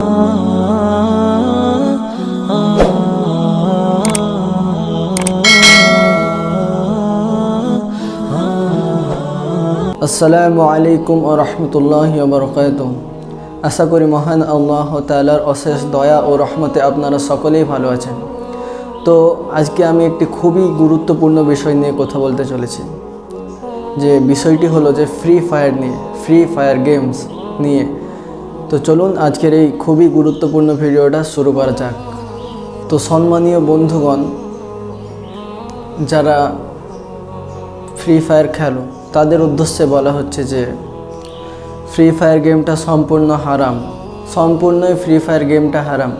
আসসালামু আলাইকুম ওয়া রাহমাতুল্লাহি ওয়া বারাকাতুহু। আশা করি মহান আল্লাহ তাআলার অশেষ দয়া ও রহমতে আপনারা সকলেই ভালো আছেন। তো আজকে আমি একটি খুবই গুরুত্বপূর্ণ বিষয় নিয়ে কথা বলতে চলেছি, যে বিষয়টি হলো যে ফ্রি ফায়ার গেমস নিয়ে। তো চলুন আজকের এই খুবই গুরুত্বপূর্ণ ভিডিওটা শুরু করা যাক। তো সম্মানীয় বন্ধুগণ, যারা ফ্রি ফায়ার খেলো তাদের উদ্দেশ্যে বলা হচ্ছে যে ফ্রি ফায়ার গেমটা সম্পূর্ণই ফ্রি ফায়ার গেমটা হারাম,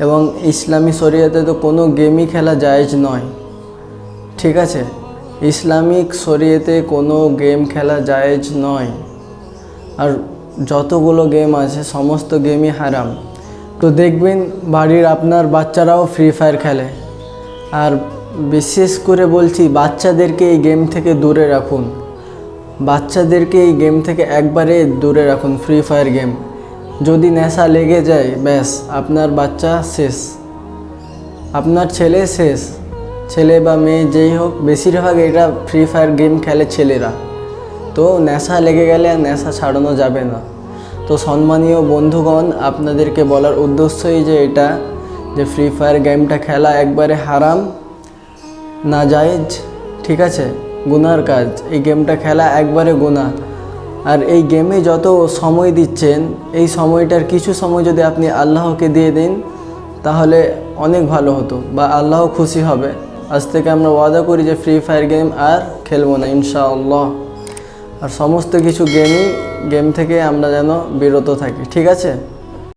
এবং ইসলামী শরিয়াতে তো কোনো গেমই খেলা জায়েজ নয়। ঠিক আছে, ইসলামিক শরিয়াতে কোনো গেম খেলা জায়েজ নয়, আর যতগুলো গেম আছে সমস্ত গেমই হারাম। তো দেখবেন বাড়ির আপনার বাচ্চারাও ফ্রি ফায়ার খেলে, আর বিশেষ করে বলছি বাচ্চাদেরকে এই গেম থেকে দূরে রাখুন। বাচ্চাদেরকে এই গেম থেকে একবারে দূরে রাখুন। ফ্রি ফায়ার গেম যদি নেশা লেগে যায়, ব্যাস আপনার বাচ্চা শেষ, আপনার ছেলে শেষ। ছেলে বা মেয়ে যেই হোক, বেশিরভাগ এটা ফ্রি ফায়ার গেম খেলে ছেলেরা। তো নেশা লেগে গেলে আর নেশা ছাড়ানো যাবে না। তো সম্মানীয় বন্ধুগণ, আপনাদেরকে বলার উদ্দেশ্যই যে এটা, যে ফ্রি ফায়ার গেমটা খেলা একবারে হারাম, নাজায়েজ, ঠিক আছে, গুনার কাজ। এই গেমটা খেলা একবারে গুনাহ। আর এই গেমে যত সময় দিচ্ছেন, এই সময়টার কিছু সময় যদি আপনি আল্লাহকে দিয়ে দিন তাহলে অনেক ভালো হতো, বা আল্লাহ খুশি হবে। আজ থেকে আমরা ওয়াদা করি যে ফ্রি ফায়ার গেম আর খেলবো না ইনশাআল্লাহ। আর সমস্ত কিছু গেম থেকে আমরা যেন বিরত থাকি, ঠিক আছে।